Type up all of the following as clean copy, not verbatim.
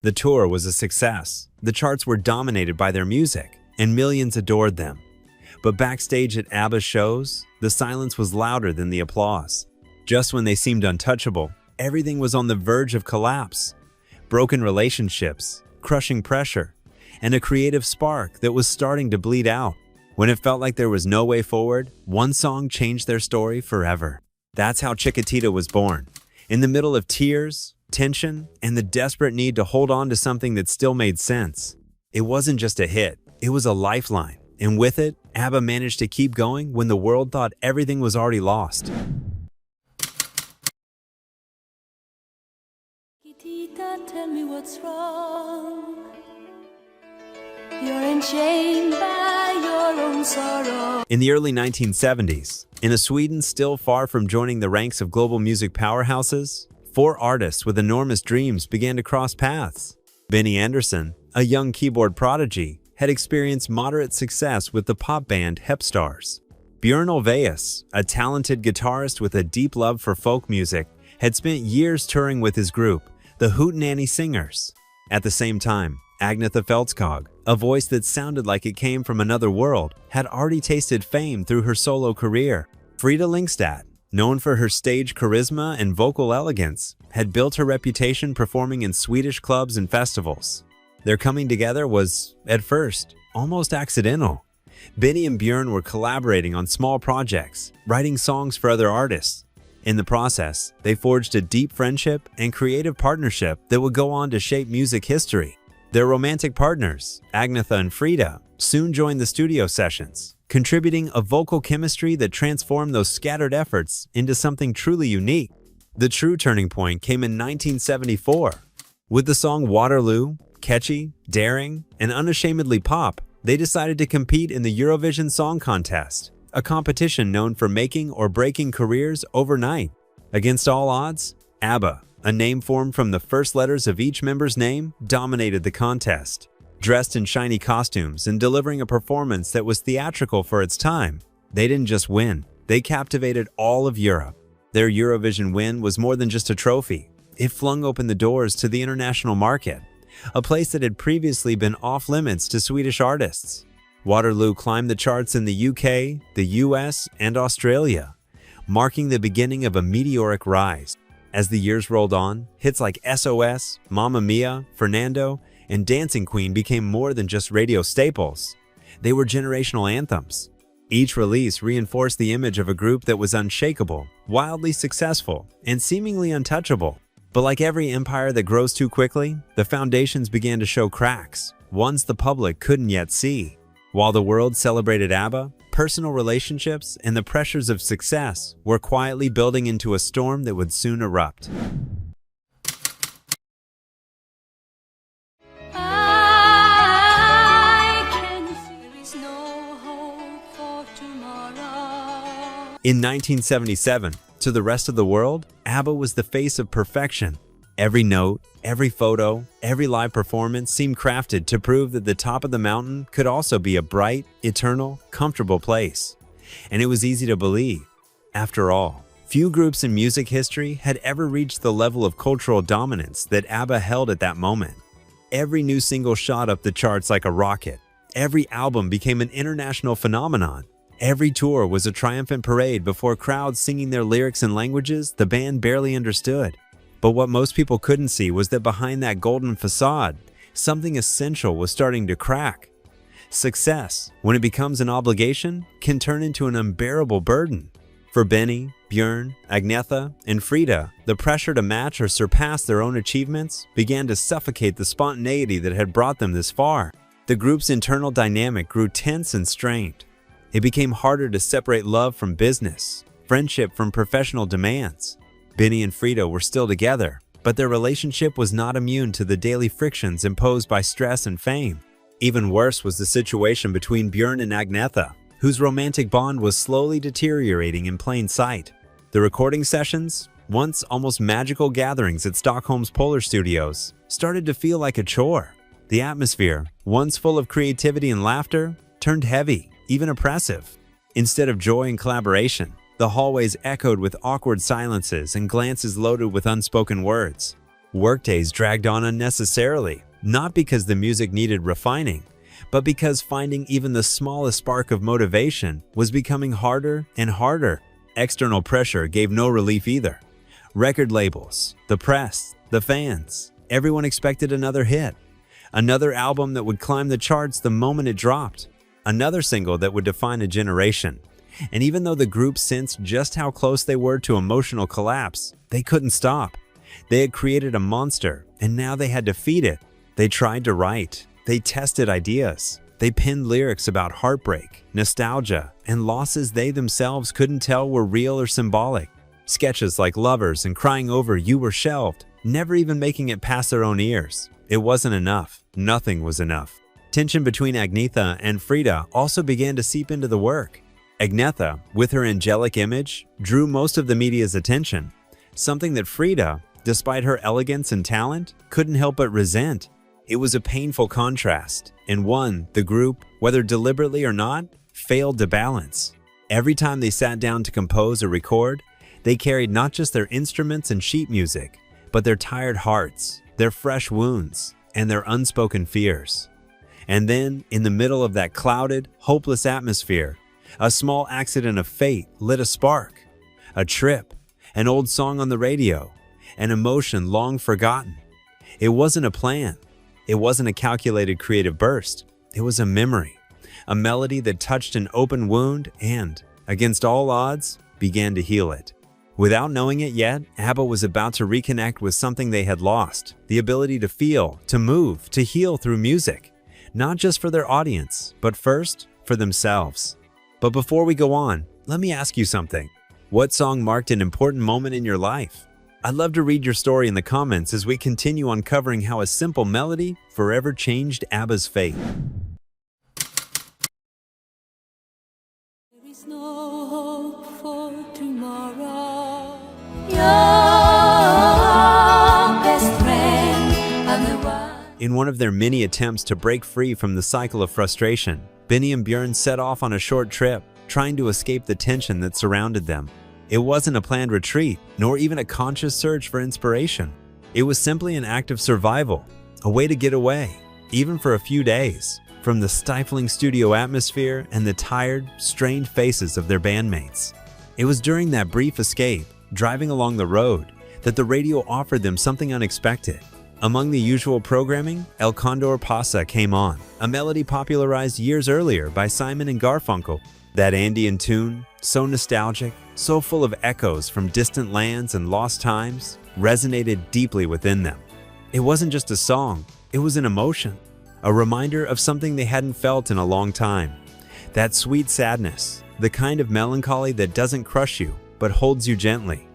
The tour was a success. The charts were dominated by their music, and millions adored them. But backstage at ABBA shows, the silence was louder than the applause. Just when they seemed untouchable, everything was on the verge of collapse. Broken relationships, crushing pressure, and a creative spark that was starting to bleed out. When it felt like there was no way forward, one song changed their story forever. That's how Chiquitita was born. In the middle of tears, tension, and the desperate need to hold on to something that still made sense. It wasn't just a hit, it was a lifeline. And with it, ABBA managed to keep going when the world thought everything was already lost. Chiquitita, tell me what's wrong. You're enchained by your own sorrow. In the early 1970s, in a Sweden still far from joining the ranks of global music powerhouses, four artists with enormous dreams began to cross paths. Benny Andersson, a young keyboard prodigy, had experienced moderate success with the pop band Hepstars. Björn Ulvaeus, a talented guitarist with a deep love for folk music, had spent years touring with his group, the Hootenanny Singers. At the same time, Agnetha Fältskog, a voice that sounded like it came from another world, had already tasted fame through her solo career. Frida Lyngstad, known for her stage charisma and vocal elegance, had built her reputation performing in Swedish clubs and festivals. Their coming together was, at first, almost accidental. Benny and Björn were collaborating on small projects, writing songs for other artists. In the process, they forged a deep friendship and creative partnership that would go on to shape music history. Their romantic partners, Agnetha and Frida, soon joined the studio sessions, contributing a vocal chemistry that transformed those scattered efforts into something truly unique. The true turning point came in 1974. With the song Waterloo, catchy, daring, and unashamedly pop, they decided to compete in the Eurovision Song Contest, a competition known for making or breaking careers overnight. Against all odds, ABBA, a name formed from the first letters of each member's name, dominated the contest. Dressed in shiny costumes and delivering a performance that was theatrical for its time, they didn't just win, they captivated all of Europe. Their Eurovision win was more than just a trophy. It flung open the doors to the international market, a place that had previously been off-limits to Swedish artists. Waterloo climbed the charts in the UK, the US, and Australia, marking the beginning of a meteoric rise. As the years rolled on, hits like SOS, Mamma Mia, Fernando, and Dancing Queen became more than just radio staples. They were generational anthems. Each release reinforced the image of a group that was unshakable, wildly successful, and seemingly untouchable. But like every empire that grows too quickly, the foundations began to show cracks, ones the public couldn't yet see. While the world celebrated ABBA, personal relationships and the pressures of success were quietly building into a storm that would soon erupt. In 1977, to the rest of the world, ABBA was the face of perfection. Every note, every photo, every live performance seemed crafted to prove that the top of the mountain could also be a bright, eternal, comfortable place. And it was easy to believe. After all, few groups in music history had ever reached the level of cultural dominance that ABBA held at that moment. Every new single shot up the charts like a rocket. Every album became an international phenomenon. Every tour was a triumphant parade before crowds singing their lyrics in languages the band barely understood. But what most people couldn't see was that behind that golden facade, something essential was starting to crack. Success, when it becomes an obligation, can turn into an unbearable burden. For Benny, Björn, Agnetha, and Frida, the pressure to match or surpass their own achievements began to suffocate the spontaneity that had brought them this far. The group's internal dynamic grew tense and strained. It became harder to separate love from business, friendship from professional demands. Benny and Frida were still together, but their relationship was not immune to the daily frictions imposed by stress and fame. Even worse was the situation between Björn and Agnetha, whose romantic bond was slowly deteriorating in plain sight. The recording sessions, once almost magical gatherings at Stockholm's Polar Studios, started to feel like a chore. The atmosphere, once full of creativity and laughter, turned heavy, even oppressive. Instead of joy and collaboration, the hallways echoed with awkward silences and glances loaded with unspoken words. Workdays dragged on unnecessarily, not because the music needed refining, but because finding even the smallest spark of motivation was becoming harder and harder. External pressure gave no relief either. Record labels, the press, the fans, everyone expected another hit. Another album that would climb the charts the moment it dropped. Another single that would define a generation. And even though the group sensed just how close they were to emotional collapse, they couldn't stop. They had created a monster, and now they had to feed it. They tried to write. They tested ideas. They penned lyrics about heartbreak, nostalgia, and losses they themselves couldn't tell were real or symbolic. Sketches like Lovers and Crying Over You were shelved, never even making it past their own ears. It wasn't enough. Nothing was enough. Tension between Agnetha and Frida also began to seep into the work. Agnetha, with her angelic image, drew most of the media's attention, something that Frida, despite her elegance and talent, couldn't help but resent. It was a painful contrast, and one the group, whether deliberately or not, failed to balance. Every time they sat down to compose or record, they carried not just their instruments and sheet music, but their tired hearts, their fresh wounds, and their unspoken fears. And then, in the middle of that clouded, hopeless atmosphere, a small accident of fate lit a spark. A trip, an old song on the radio, an emotion long forgotten. It wasn't a plan. It wasn't a calculated creative burst. It was a memory, a melody that touched an open wound and, against all odds, began to heal it. Without knowing it yet, ABBA was about to reconnect with something they had lost, the ability to feel, to move, to heal through music. Not just for their audience, but first, for themselves. But before we go on, let me ask you something. What song marked an important moment in your life? I'd love to read your story in the comments as we continue uncovering how a simple melody forever changed ABBA's fate. There is no hope for tomorrow. Your best friend and the one. In one of their many attempts to break free from the cycle of frustration, Benny and Björn set off on a short trip, trying to escape the tension that surrounded them. It wasn't a planned retreat, nor even a conscious search for inspiration. It was simply an act of survival, a way to get away, even for a few days, from the stifling studio atmosphere and the tired, strained faces of their bandmates. It was during that brief escape, driving along the road, that the radio offered them something unexpected. Among the usual programming, El Condor Pasa came on, a melody popularized years earlier by Simon and Garfunkel. That Andean tune, so nostalgic, so full of echoes from distant lands and lost times, resonated deeply within them. It wasn't just a song, it was an emotion, a reminder of something they hadn't felt in a long time. That sweet sadness, the kind of melancholy that doesn't crush you, but holds you gently.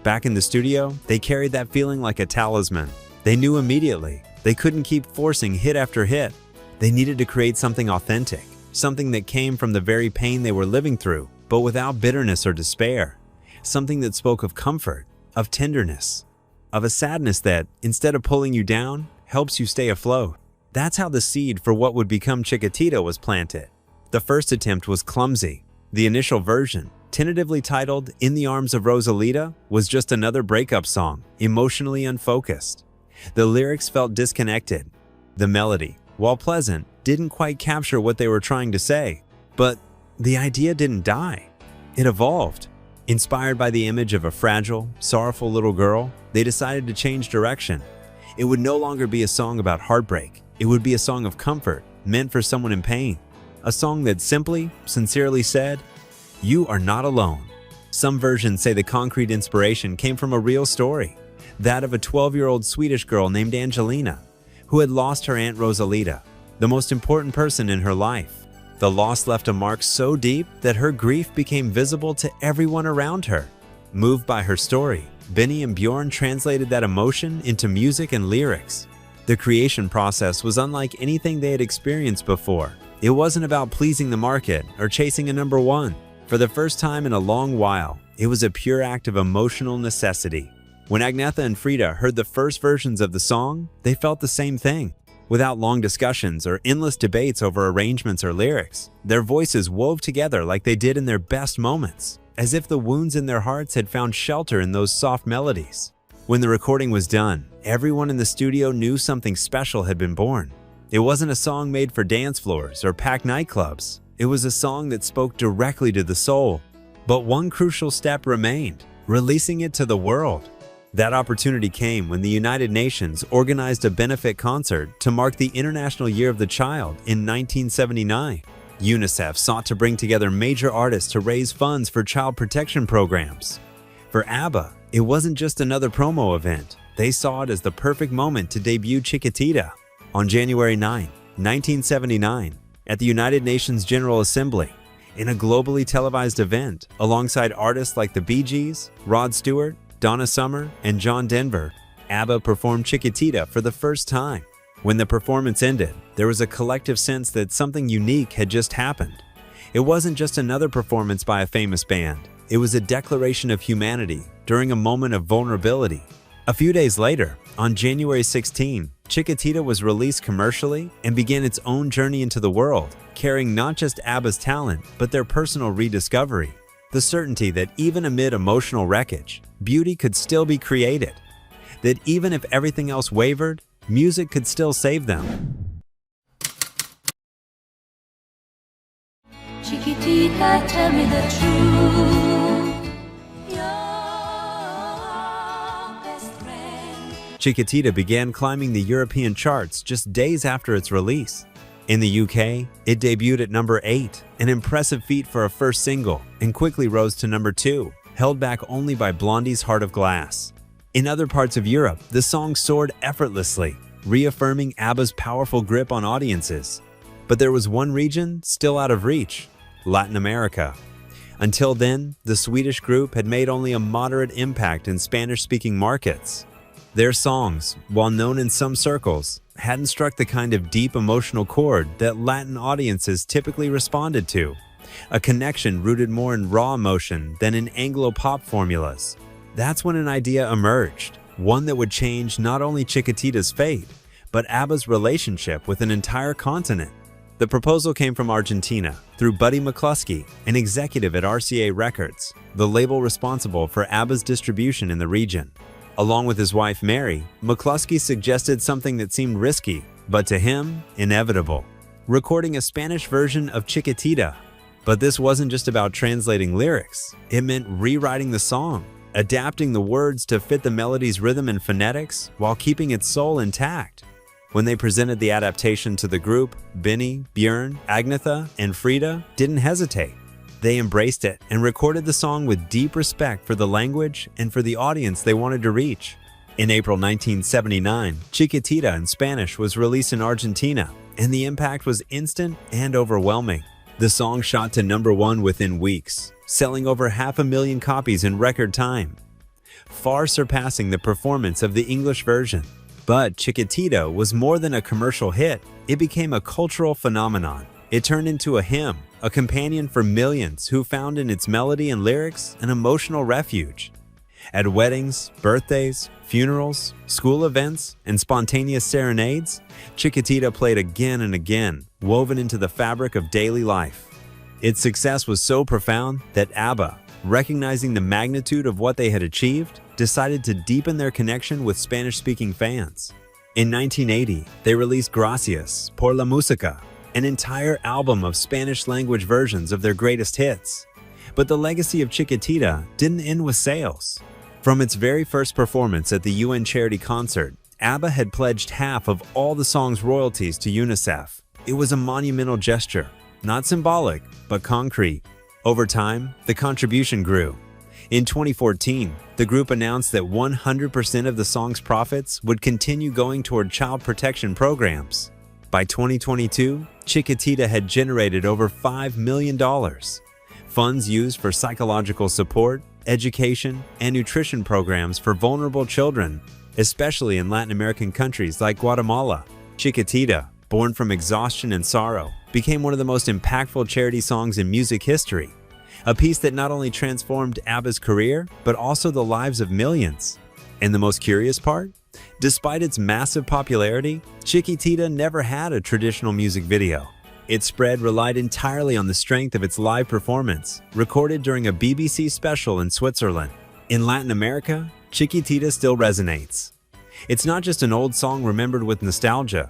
Back in the studio, they carried that feeling like a talisman. They knew immediately they couldn't keep forcing hit after hit. They needed to create something authentic. Something that came from the very pain they were living through, but without bitterness or despair. Something that spoke of comfort, of tenderness, of a sadness that, instead of pulling you down, helps you stay afloat. That's how the seed for what would become Chiquitita was planted. The first attempt was clumsy. The initial version, tentatively titled In the Arms of Rosalita, was just another breakup song, emotionally unfocused. The lyrics felt disconnected. The melody, while pleasant, didn't quite capture what they were trying to say. But the idea didn't die. It evolved. Inspired by the image of a fragile, sorrowful little girl, they decided to change direction. It would no longer be a song about heartbreak. It would be a song of comfort, meant for someone in pain. A song that simply, sincerely said, "You are not alone." Some versions say the concrete inspiration came from a real story, that of a 12-year-old Swedish girl named Angelina, who had lost her Aunt Rosalita, the most important person in her life. The loss left a mark so deep that her grief became visible to everyone around her. Moved by her story, Benny and Björn translated that emotion into music and lyrics. The creation process was unlike anything they had experienced before. It wasn't about pleasing the market or chasing a number one. For the first time in a long while, it was a pure act of emotional necessity. When Agnetha and Frida heard the first versions of the song, they felt the same thing. Without long discussions or endless debates over arrangements or lyrics, their voices wove together like they did in their best moments, as if the wounds in their hearts had found shelter in those soft melodies. When the recording was done, everyone in the studio knew something special had been born. It wasn't a song made for dance floors or packed nightclubs. It was a song that spoke directly to the soul. But one crucial step remained: releasing it to the world. That opportunity came when the United Nations organized a benefit concert to mark the International Year of the Child in 1979. UNICEF sought to bring together major artists to raise funds for child protection programs. For ABBA, it wasn't just another promo event. They saw it as the perfect moment to debut Chiquitita. On January 9, 1979, at the United Nations General Assembly, in a globally televised event alongside artists like the Bee Gees, Rod Stewart, Donna Summer, and John Denver, ABBA performed Chiquitita for the first time. When the performance ended, there was a collective sense that something unique had just happened. It wasn't just another performance by a famous band. It was a declaration of humanity during a moment of vulnerability. A few days later, on January 16, Chiquitita was released commercially and began its own journey into the world, carrying not just ABBA's talent, but their personal rediscovery. The certainty that even amid emotional wreckage, beauty could still be created. That even if everything else wavered, music could still save them. Chiquitita, tell me the truth. Your best friend. Chiquitita began climbing the European charts just days after its release. In the UK, it debuted at number 8, an impressive feat for a first single, and quickly rose to number 2, held back only by Blondie's Heart of Glass. In other parts of Europe, the song soared effortlessly, reaffirming ABBA's powerful grip on audiences. But there was one region still out of reach: Latin America. Until then, the Swedish group had made only a moderate impact in Spanish-speaking markets. Their songs, while known in some circles, hadn't struck the kind of deep emotional chord that Latin audiences typically responded to, a connection rooted more in raw emotion than in Anglo-pop formulas. That's when an idea emerged, one that would change not only Chiquitita's fate, but ABBA's relationship with an entire continent. The proposal came from Argentina through Buddy McCluskey, an executive at RCA Records, the label responsible for ABBA's distribution in the region. Along with his wife Mary, McCluskey suggested something that seemed risky, but to him, inevitable: recording a Spanish version of Chiquitita. But this wasn't just about translating lyrics. It meant rewriting the song, adapting the words to fit the melody's rhythm and phonetics while keeping its soul intact. When they presented the adaptation to the group, Benny, Björn, Agnetha, and Frida didn't hesitate. They embraced it and recorded the song with deep respect for the language and for the audience they wanted to reach. In April 1979, Chiquitita in Spanish was released in Argentina, and the impact was instant and overwhelming. The song shot to number 1 within weeks, selling over 500,000 copies in record time, far surpassing the performance of the English version. But Chiquitita was more than a commercial hit. It became a cultural phenomenon. It turned into a hymn, a companion for millions who found in its melody and lyrics an emotional refuge. At weddings, birthdays, funerals, school events, and spontaneous serenades, Chiquitita played again and again, woven into the fabric of daily life. Its success was so profound that ABBA, recognizing the magnitude of what they had achieved, decided to deepen their connection with Spanish-speaking fans. In 1980, they released Gracias por la Música, an entire album of Spanish-language versions of their greatest hits. But the legacy of Chiquitita didn't end with sales. From its very first performance at the UN charity concert, ABBA had pledged half of all the song's royalties to UNICEF. It was a monumental gesture, not symbolic, but concrete. Over time, the contribution grew. In 2014, the group announced that 100% of the song's profits would continue going toward child protection programs. By 2022, Chiquitita had generated over $5 million, funds used for psychological support, education, and nutrition programs for vulnerable children, especially in Latin American countries like Guatemala. Chiquitita, born from exhaustion and sorrow, became one of the most impactful charity songs in music history, a piece that not only transformed ABBA's career, but also the lives of millions. And the most curious part? Despite its massive popularity, Chiquitita never had a traditional music video. Its spread relied entirely on the strength of its live performance, recorded during a BBC special in Switzerland. In Latin America, Chiquitita still resonates. It's not just an old song remembered with nostalgia.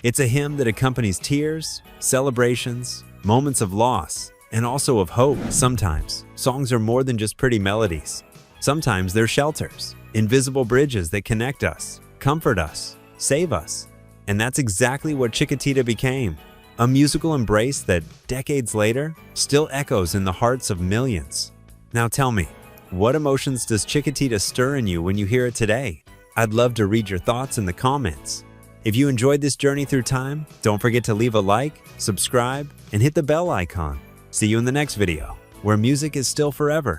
It's a hymn that accompanies tears, celebrations, moments of loss, and also of hope. Sometimes, songs are more than just pretty melodies. Sometimes they're shelters, invisible bridges that connect us, comfort us, save us. And that's exactly what Chiquitita became. A musical embrace that, decades later, still echoes in the hearts of millions. Now tell me, what emotions does Chiquitita stir in you when you hear it today? I'd love to read your thoughts in the comments. If you enjoyed this journey through time, don't forget to leave a like, subscribe, and hit the bell icon. See you in the next video, where music is still forever.